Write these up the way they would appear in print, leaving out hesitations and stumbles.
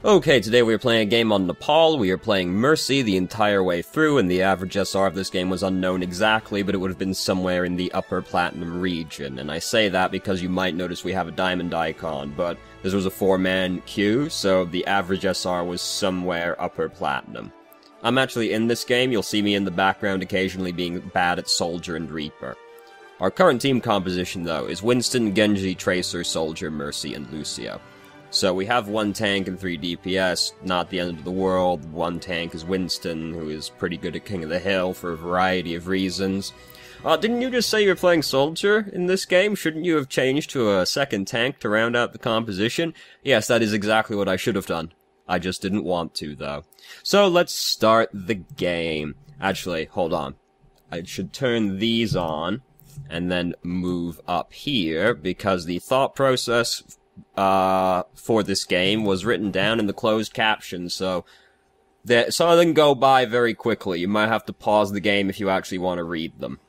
Okay, today we are playing a game on Nepal. We are playing Mercy the entire way through, and the average SR of this game was unknown exactly, but it would have been somewhere in the upper platinum region. And I say that because you might notice we have a diamond icon, but this was a 4-man queue, so the average SR was somewhere upper platinum. I'm actually in this game. You'll see me in the background occasionally being bad at Soldier and Reaper. Our current team composition, though, is Winston, Genji, Tracer, Soldier, Mercy, and Lucio. So we have 1 tank and 3 DPS, not the end of the world. 1 tank is Winston, who is pretty good at King of the Hill for a variety of reasons. Didn't you just say you were playing Soldier in this game? Shouldn't you have changed to a 2nd tank to round out the composition? Yes, that is exactly what I should have done. I just didn't want to, though. So let's start the game. Actually, hold on. I should turn these on, and then move up here, because the thought process for this game was written down in the closed captions, so some of them go by very quickly. You might have to pause the game if you actually want to read them.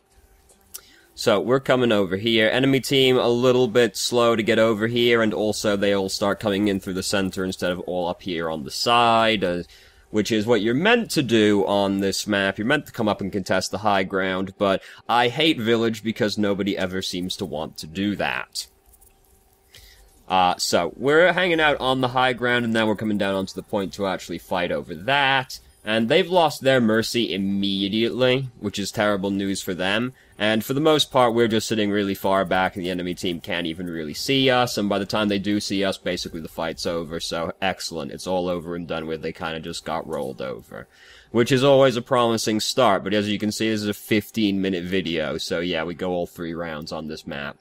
So, we're coming over here. Enemy team a little bit slow to get over here, and also they all start coming in through the center instead of all up here on the side, which is what you're meant to do on this map. You're meant to come up and contest the high ground, but I hate Village because nobody ever seems to want to do that. So, we're hanging out on the high ground, and now we're coming down onto the point to actually fight over that. And they've lost their Mercy immediately, which is terrible news for them. And for the most part, we're just sitting really far back, and the enemy team can't even really see us. And by the time they do see us, basically the fight's over. So, excellent. It's all over and done with. They kind of just got rolled over. Which is always a promising start. But as you can see, this is a 15-minute video. So, yeah, we go all 3 rounds on this map.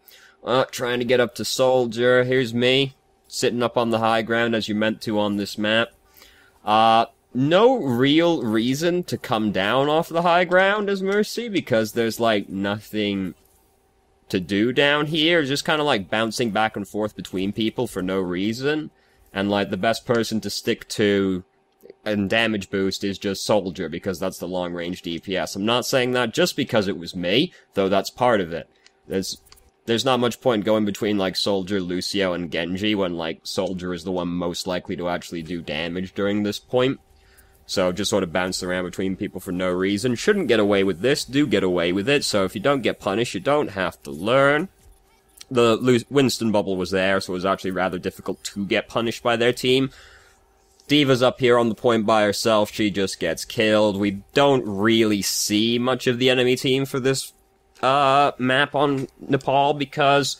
Trying to get up to Soldier. Here's me, sitting up on the high ground as you meant to on this map. No real reason to come down off the high ground as Mercy, because there's, like, nothing to do down here. Just kind of, like, bouncing back and forth between people for no reason. And, like, the best person to stick to and damage boost is just Soldier, because that's the long-range DPS. I'm not saying that just because it was me, though that's part of it. There's not much point going between, like, Soldier, Lucio, and Genji when, like, Soldier is the one most likely to actually do damage during this point. So, just sort of bounce around between people for no reason. Shouldn't get away with this, do get away with it, so if you don't get punished, you don't have to learn. The Winston bubble was there, so it was actually rather difficult to get punished by their team. D.Va's up here on the point by herself, she just gets killed. We don't really see much of the enemy team for this map on Nepal, because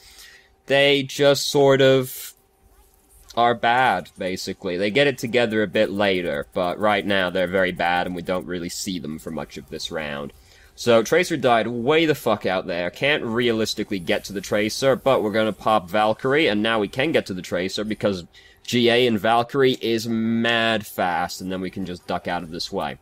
they just sort of are bad, basically. They get it together a bit later, but right now they're very bad, and we don't really see them for much of this round. So, Tracer died way the fuck out there. Can't realistically get to the Tracer, but we're gonna pop Valkyrie, and now we can get to the Tracer, because GA and Valkyrie is mad fast, and then we can just duck out of this way.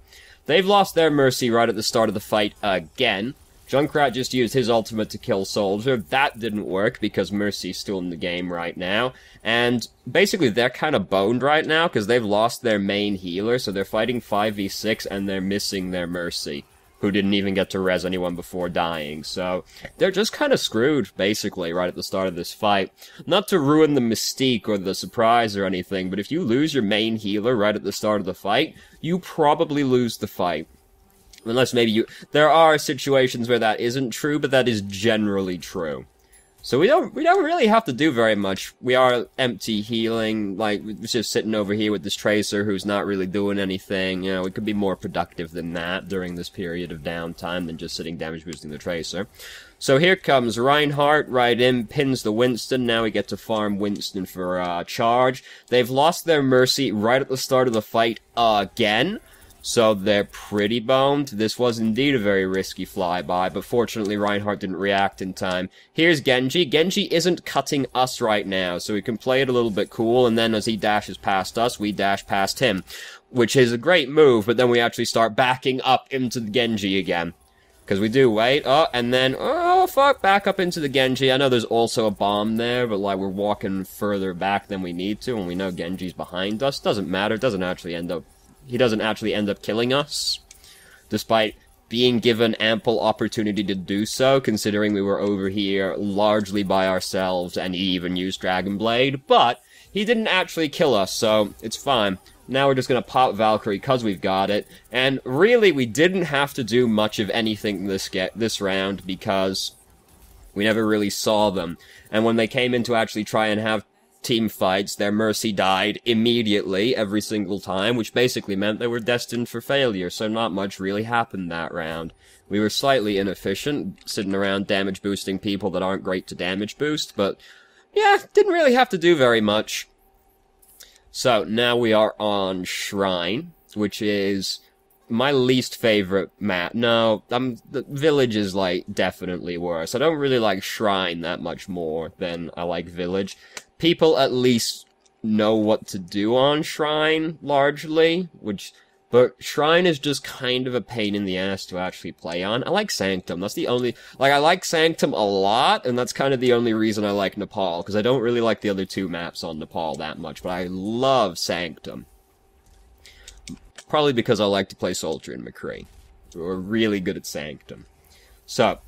They've lost their Mercy right at the start of the fight again. Junkrat just used his ultimate to kill Soldier. That didn't work, because Mercy's still in the game right now. And basically, they're kind of boned right now, because they've lost their main healer, so they're fighting 5v6, and they're missing their Mercy, who didn't even get to res anyone before dying. So, they're just kind of screwed, basically, right at the start of this fight. Not to ruin the mystique or the surprise or anything, but if you lose your main healer right at the start of the fight, you probably lose the fight. Unless maybe there are situations where that isn't true, but that is generally true. So we don't really have to do very much. We are empty healing, like, we're just sitting over here with this Tracer who's not really doing anything. You know, we could be more productive than that during this period of downtime than just sitting damage boosting the Tracer. So here comes Reinhardt right in, pins the Winston. Now we get to farm Winston for charge. They've lost their Mercy right at the start of the fight again. So they're pretty boned. This was indeed a very risky flyby, but fortunately Reinhardt didn't react in time. Here's Genji. Genji isn't cutting us right now, so we can play it a little bit cool, and then as he dashes past us, we dash past him. Which is a great move, but then we actually start backing up into the Genji again. Because we do wait, and then, oh fuck, back up into the Genji. I know there's also a bomb there, but like we're walking further back than we need to, and we know Genji's behind us. Doesn't matter, he doesn't actually end up killing us, despite being given ample opportunity to do so, considering we were over here largely by ourselves and he even used Dragon Blade, but he didn't actually kill us, so it's fine. Now we're just gonna pop Valkyrie because we've got it, and really we didn't have to do much of anything this round because we never really saw them. And when they came in to actually try and have team fights, their Mercy died immediately every single time, which basically meant they were destined for failure, so not much really happened that round. We were slightly inefficient, sitting around damage boosting people that aren't great to damage boost, but yeah, didn't really have to do very much. So, now we are on Shrine, which is my least favorite map. No, the Village is, like, definitely worse. I don't really like Shrine that much more than I like Village. People at least know what to do on Shrine, largely, but Shrine is just kind of a pain in the ass to actually play on. I like Sanctum, that's the only, I like Sanctum a lot, and that's kind of the only reason I like Nepal, because I don't really like the other two maps on Nepal that much, but I love Sanctum. Probably because I like to play Soldier and McCree. We're really good at Sanctum. So,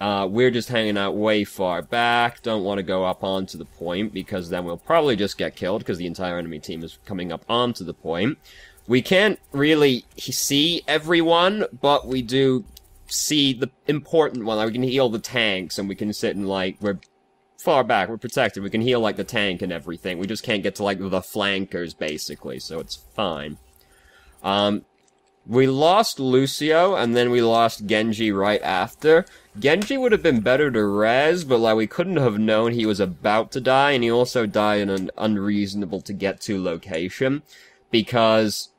we're just hanging out way far back, don't want to go up onto the point, because then we'll probably just get killed, because the entire enemy team is coming up onto the point. We can't really see everyone, but we do see the important one. Like, we can heal the tanks, and we can sit and, like, we're far back, we're protected, we can heal, like, the tank and everything. We just can't get to, like, the flankers, basically, so it's fine. We lost Lucio, and then we lost Genji right after. Genji would have been better to res, but, like, we couldn't have known he was about to die, and he also died in an unreasonable-to-get-to location, because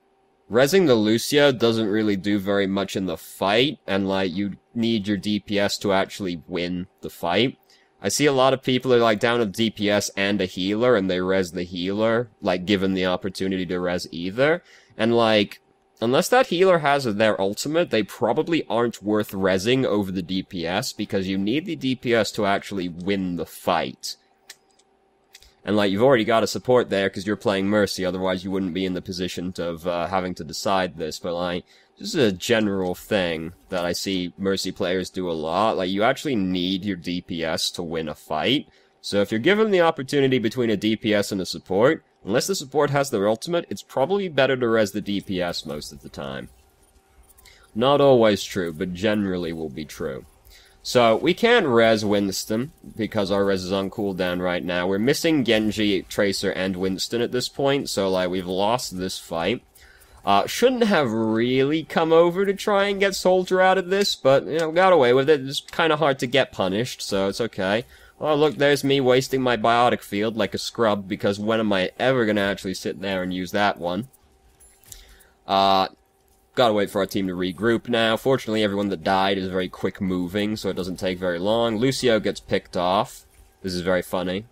resing the Lucio doesn't really do very much in the fight, and, like, you need your DPS to actually win the fight. I see a lot of people are, like, down a DPS and a healer, and they res the healer, like, given the opportunity to res either. And, like, unless that healer has their ultimate, they probably aren't worth resing over the DPS, because you need the DPS to actually win the fight. And, like, you've already got a support there, because you're playing Mercy, otherwise you wouldn't be in the position of having to decide this, but, like, this is a general thing that I see Mercy players do a lot. Like, you actually need your DPS to win a fight, so if you're given the opportunity between a DPS and a support, unless the support has their ultimate, it's probably better to res the DPS most of the time. Not always true, but generally will be true. So, we can't res Winston, because our res is on cooldown right now. We're missing Genji, Tracer, and Winston at this point, so, like, we've lost this fight. Shouldn't have really come over to try and get Soldier out of this, but, you know, got away with it. It's kind of hard to get punished, so it's okay. Oh, look, there's me wasting my biotic field like a scrub, because when am I ever gonna actually sit there and use that one? Gotta wait for our team to regroup now. Fortunately, everyone that died is very quick moving, so it doesn't take very long. Lucio gets picked off. This is very funny.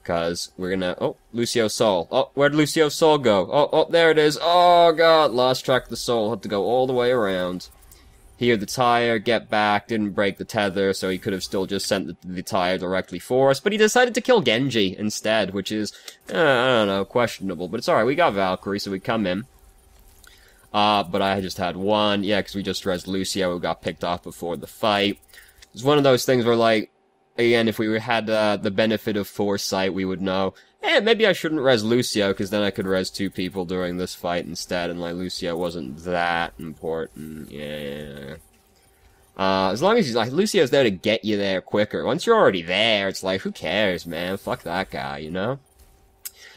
Because we're gonna... Oh, Lucio's soul. Oh, where'd Lucio's soul go? Oh, there it is. Oh, God, lost track of the soul. Had to go all the way around. Hear the tire, get back, didn't break the tether, so he could have still just sent the tire directly for us, but he decided to kill Genji instead, which is, I don't know, questionable, but it's alright, we got Valkyrie, so we come in. But I just had one, yeah, because we just res Lucio, who got picked off before the fight. It's one of those things where, like, again, if we had the benefit of foresight, we would know, maybe I shouldn't res Lucio, because then I could res two people during this fight instead, and, like, Lucio wasn't that important, yeah. As long as he's, like, Lucio's there to get you there quicker. Once you're already there, it's like, who cares, man? Fuck that guy, you know?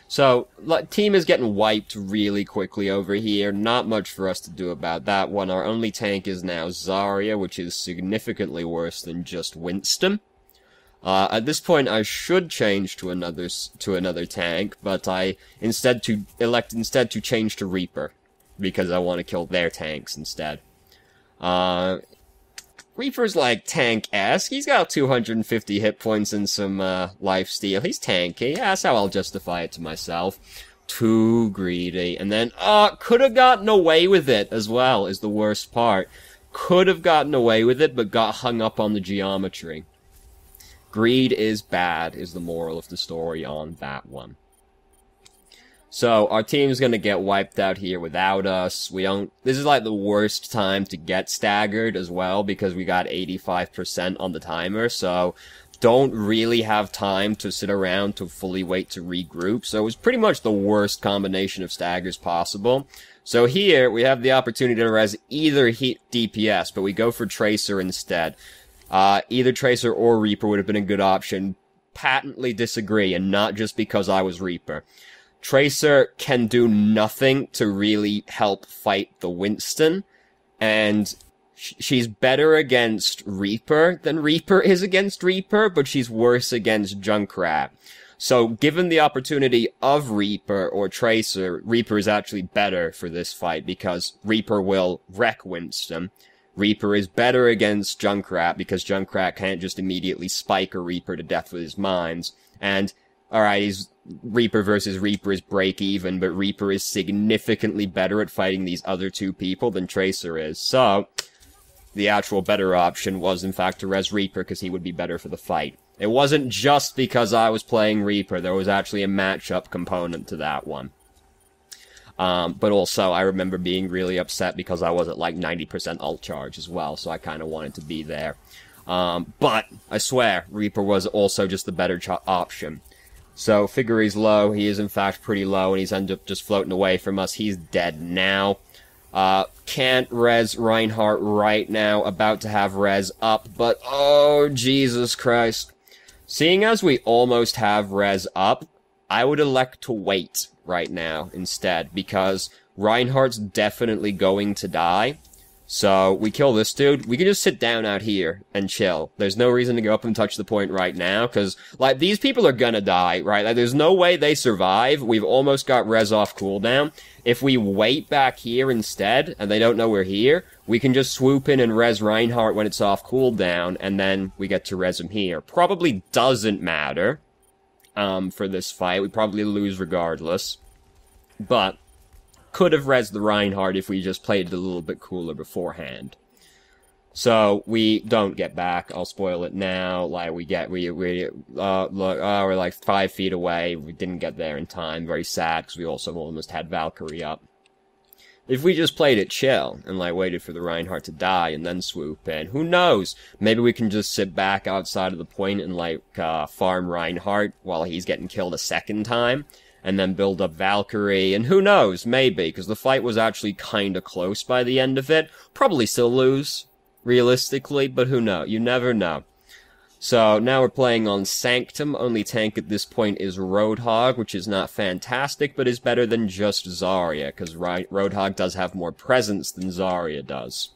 So, like, team is getting wiped really quickly over here. Not much for us to do about that one. Our only tank is now Zarya, which is significantly worse than just Winston. At this point, I should change to another tank, but I elect to change to Reaper, because I want to kill their tanks instead. Reaper's like tank-esque. He's got 250 hit points and some lifesteal. He's tanky. Yeah, that's how I'll justify it to myself. Too greedy. And then, could have gotten away with it as well, is the worst part. Could have gotten away with it, but got hung up on the geometry. Greed is bad, is the moral of the story on that one. So, our team's gonna get wiped out here without us. This is like the worst time to get staggered as well, because we got 85% on the timer, so don't really have time to sit around to fully wait to regroup, so it was pretty much the worst combination of staggers possible. So here, we have the opportunity to res either DPS, but we go for Tracer instead. Either Tracer or Reaper would have been a good option. Patently disagree, and not just because I was Reaper. Tracer can do nothing to really help fight the Winston, and she's better against Reaper than Reaper is against Reaper, but she's worse against Junkrat. So, given the opportunity of Reaper or Tracer, Reaper is actually better for this fight, because Reaper will wreck Winston. Reaper is better against Junkrat, because Junkrat can't just immediately spike a Reaper to death with his mines. And, alright, Reaper versus Reaper is break even, but Reaper is significantly better at fighting these other two people than Tracer is. So, the actual better option was, in fact, to res Reaper, because he would be better for the fight. It wasn't just because I was playing Reaper, there was actually a matchup component to that one. But also, I remember being really upset because I was at like 90% ult charge as well, so I kind of wanted to be there. But, I swear, Reaper was also just the better option. So, figure he's low, he is in fact pretty low, and he's ended up just floating away from us. He's dead now. Can't res Reinhardt right now, about to have res up, but oh, Jesus Christ. Seeing as we almost have res up, I would elect to wait right now instead, because Reinhardt's definitely going to die. So, we kill this dude, we can just sit down out here and chill. There's no reason to go up and touch the point right now, because, like, these people are gonna die, right? Like, there's no way they survive. We've almost got res off cooldown. If we wait back here instead, and they don't know we're here, we can just swoop in and res Reinhardt when it's off cooldown, and then we get to res him here. Probably doesn't matter, for this fight. We probably lose regardless. But could have rezzed the Reinhardt if we just played it a little bit cooler beforehand. So, we don't get back. I'll spoil it now. Like, we're like 5 feet away. We didn't get there in time. Very sad, because we also almost had Valkyrie up. If we just played it chill, and like waited for the Reinhardt to die, and then swoop in, who knows? Maybe we can just sit back outside of the point and like, farm Reinhardt while he's getting killed a second time, and then build up Valkyrie, and who knows, maybe, because the fight was actually kinda close by the end of it. Probably still lose, realistically, but who knows? You never know. So, now we're playing on Sanctum. Only tank at this point is Roadhog, which is not fantastic, but is better than just Zarya, because Roadhog does have more presence than Zarya does.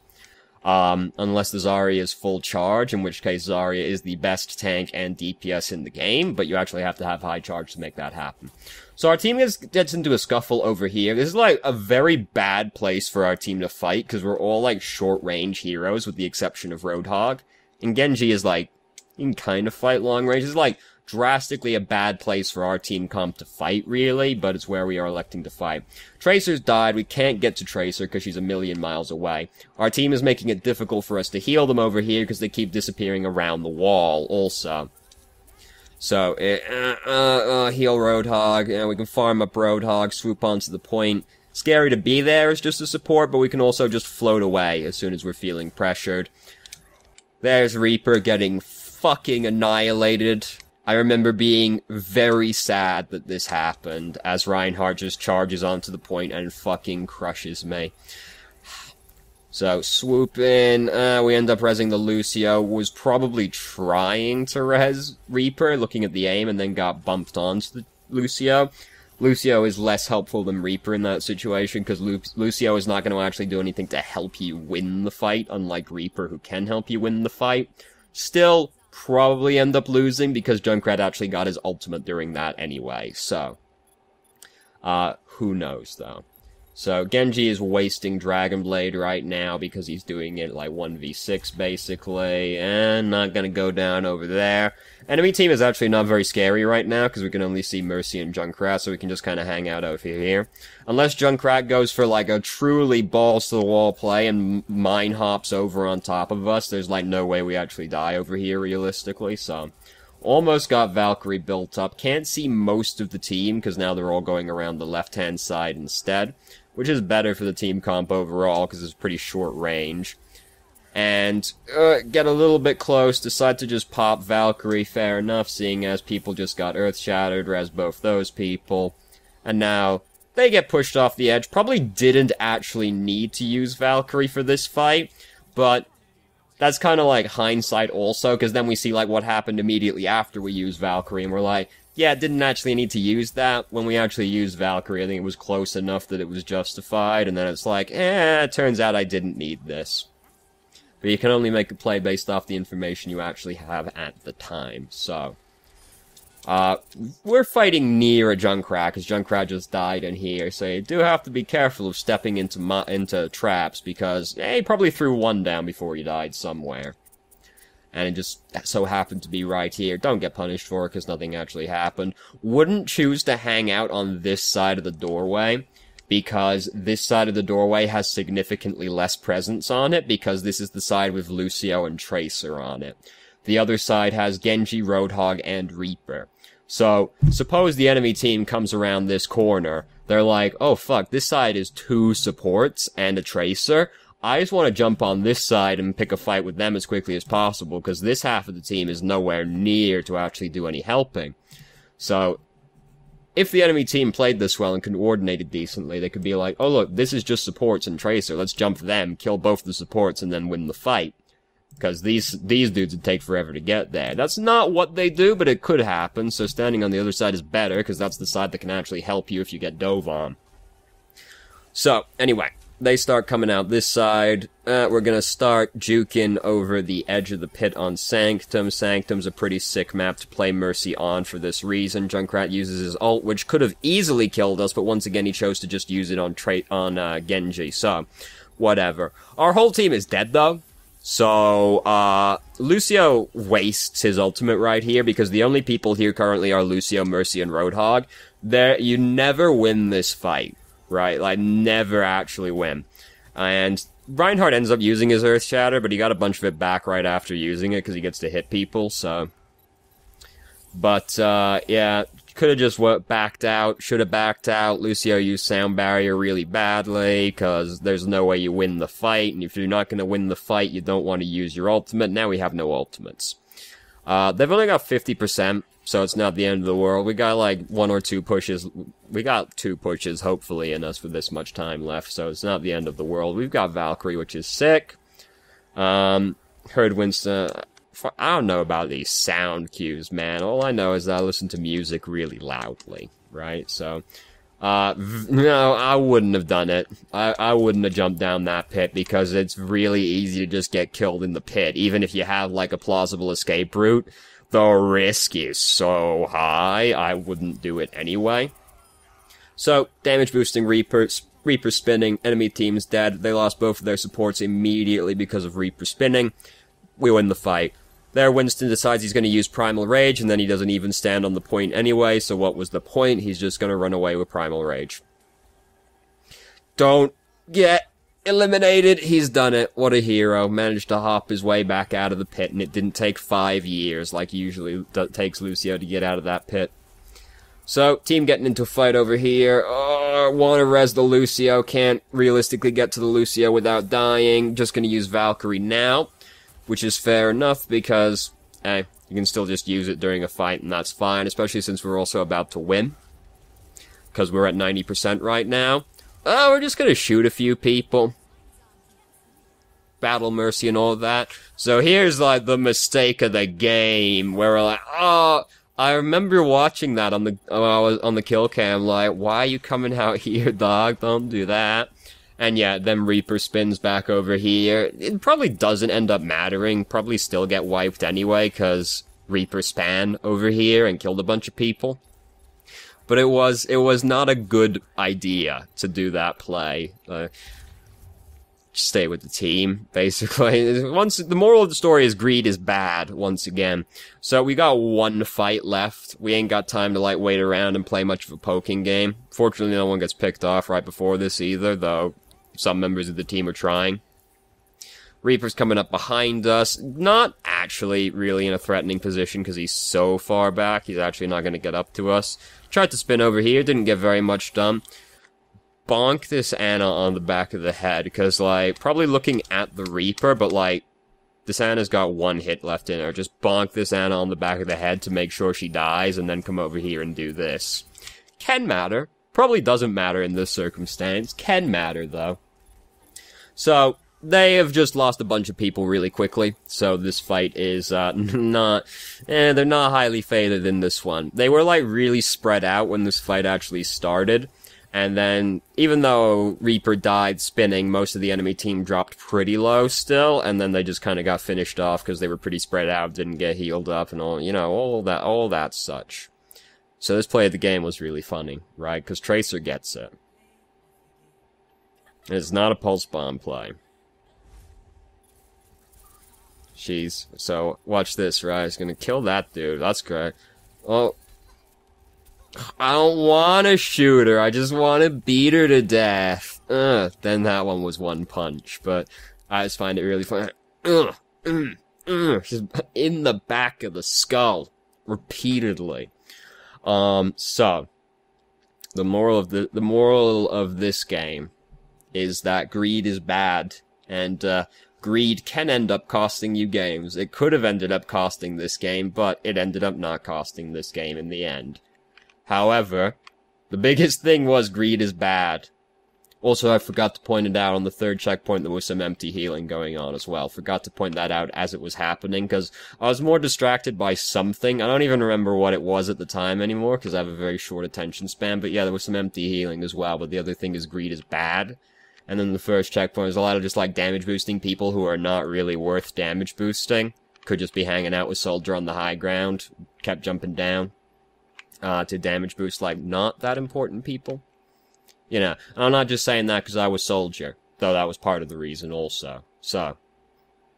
Unless the Zarya is full charge, in which case Zarya is the best tank and DPS in the game, but you actually have to have high charge to make that happen. So our team gets into a scuffle over here. This is like a very bad place for our team to fight, because we're all like short-range heroes, with the exception of Roadhog. And Genji is like, you can kind of fight long range. It's like drastically a bad place for our team comp to fight, really, but it's where we are electing to fight. Tracer's died. We can't get to Tracer because she's a million miles away. Our team is making it difficult for us to heal them over here because they keep disappearing around the wall also. So, heal Roadhog, and we can farm up Roadhog, swoop onto the point. Scary to be there as just a support, but we can also just float away as soon as we're feeling pressured. There's Reaper getting fucking annihilated. I remember being very sad that this happened, as Reinhardt just charges onto the point and fucking crushes me. So, swoop in, we end up rezzing the Lucio, was probably trying to res Reaper, looking at the aim, and then got bumped onto the Lucio. Lucio is less helpful than Reaper in that situation, because Lucio is not going to actually do anything to help you win the fight, unlike Reaper, who can help you win the fight. Still, probably end up losing, because Junkrat actually got his ultimate during that anyway, so. Who knows, though. So, Genji is wasting Dragon Blade right now, because he's doing it like 1v6, basically, and not gonna go down over there. Enemy team is actually not very scary right now, because we can only see Mercy and Junkrat, so we can just kind of hang out over here. Unless Junkrat goes for like a truly balls-to-the-wall play and mine hops over on top of us, there's like no way we actually die over here, realistically, so. Almost got Valkyrie built up. Can't see most of the team, because now they're all going around the left-hand side instead, which is better for the team comp overall, because it's pretty short range. and get a little bit close, decide to just pop Valkyrie, fair enough, seeing as people just got earth-shattered, res both those people, and now they get pushed off the edge. Probably didn't actually need to use Valkyrie for this fight, but that's kind of like hindsight also, because then we see like what happened immediately after we used Valkyrie, and we're like, yeah, didn't actually need to use that. When we actually used Valkyrie, I think it was close enough that it was justified, and then it's like, it turns out I didn't need this. But you can only make a play based off the information you actually have at the time, so. We're fighting near a Junkrat, because Junkrat just died in here, so you do have to be careful of stepping into traps, because, he probably threw one down before he died somewhere. And it just so happened to be right here. Don't get punished for it, because nothing actually happened. Wouldn't choose to hang out on this side of the doorway, because this side of the doorway has significantly less presence on it, because this is the side with Lucio and Tracer on it. The other side has Genji, Roadhog, and Reaper. So, suppose the enemy team comes around this corner. They're like, oh fuck, this side is 2 supports and a Tracer. I just want to jump on this side and pick a fight with them as quickly as possible, because this half of the team is nowhere near to actually do any helping. So, if the enemy team played this well and coordinated decently, they could be like, oh look, this is just supports and Tracer, let's jump them, kill both the supports, and then win the fight. Because these dudes would take forever to get there. That's not what they do, but it could happen, so standing on the other side is better, because that's the side that can actually help you if you get dove on. So, anyway, they start coming out this side. We're gonna start juking over the edge of the pit on Sanctum. Sanctum's a pretty sick map to play Mercy on for this reason. Junkrat uses his ult, which could have easily killed us, but once again he chose to just use it on Genji, so whatever. Our whole team is dead, though. So, Lucio wastes his ultimate right here, because the only people here currently are Lucio, Mercy, and Roadhog. You never win this fight, right? Like, never actually win. And Reinhardt ends up using his Earth Shatter, but he got a bunch of it back right after using it, because he gets to hit people, so. But, yeah, could have just backed out, should have backed out. Lucio used Sound Barrier really badly, because there's no way you win the fight, and if you're not going to win the fight, you don't want to use your ultimate. Now we have no ultimates. They've only got 50%, so it's not the end of the world. We got like 1 or 2 pushes. We got 2 pushes, hopefully, in us with this much time left, so it's not the end of the world. We've got Valkyrie, which is sick. Heard Winston. I don't know about these sound cues, man. All I know is that I listen to music really loudly, right? So, no, I wouldn't have done it. I wouldn't have jumped down that pit, because it's really easy to just get killed in the pit. Even if you have, like, a plausible escape route, the risk is so high, I wouldn't do it anyway. So, damage boosting Reaper spinning, enemy team's dead. They lost both of their supports immediately because of Reaper spinning. We win the fight. There, Winston decides he's going to use Primal Rage, and then he doesn't even stand on the point anyway, so what was the point? He's just going to run away with Primal Rage. Don't get eliminated. He's done it. What a hero. Managed to hop his way back out of the pit, and it didn't take 5 years, like usually takes Lucio to get out of that pit. So, team getting into a fight over here. Want to res the Lucio, can't realistically get to the Lucio without dying. Just going to use Valkyrie now. Which is fair enough, because, you can still just use it during a fight, and that's fine, especially since we're also about to win. Because we're at 90% right now. Oh, we're just gonna shoot a few people. Battle Mercy and all of that. So here's, like, the mistake of the game, where we're like, oh, I remember watching that on the kill cam, like, why are you coming out here, dog? Don't do that. And yeah, then Reaper spins back over here. It probably doesn't end up mattering. Probably still get wiped anyway, because Reaper span over here and killed a bunch of people. But it was not a good idea to do that play. Stay with the team, basically. The moral of the story is greed is bad, once again. So we got 1 fight left. We ain't got time to, like, wait around and play much of a poking game. Fortunately, no one gets picked off right before this either, though some members of the team are trying. Reaper's coming up behind us. Not actually really in a threatening position, because he's so far back. He's actually not going to get up to us. Tried to spin over here, didn't get very much done. bonk this Anna on the back of the head, because, like, probably looking at the Reaper, but, like, this Anna's got one hit left in her. Just bonk this Anna on the back of the head to make sure she dies, and then come over here and do this. Can matter. Probably doesn't matter in this circumstance. Can matter, though. So, they have just lost a bunch of people really quickly, so this fight is, they're not highly favored in this one. They were, like, really spread out when this fight actually started, and then, even though Reaper died spinning, most of the enemy team dropped pretty low still, and then they just kind of got finished off because they were pretty spread out, didn't get healed up, and all, you know, all that such. So this play of the game was really funny, right? Because Tracer gets it. It's not a pulse bomb play. So, watch this, right? It's gonna kill that dude. That's great. Oh. I don't want to shoot her. I just want to beat her to death. Then that one was one punch. But I just find it really funny. Just in the back of the skull. Repeatedly. So. The moral of this game is that greed is bad. And, greed can end up costing you games. It could have ended up costing this game, but it ended up not costing this game in the end. However, the biggest thing was greed is bad. Also, I forgot to point it out on the third checkpoint, there was some empty healing going on as well. Forgot to point that out as it was happening, because I was more distracted by something. I don't even remember what it was at the time anymore, because I have a very short attention span. But yeah, there was some empty healing as well, but the other thing is greed is bad. And then the first checkpoint is a lot of just, like, damage boosting people who are not really worth damage boosting. Could just be hanging out with Soldier on the high ground. Kept jumping down. To damage boost, like, not that important people. You know, I'm not just saying that because I was Soldier. Though that was part of the reason also. So,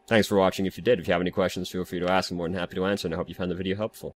thanks for watching if you did. If you have any questions, feel free to ask. I'm more than happy to answer, and I hope you found the video helpful.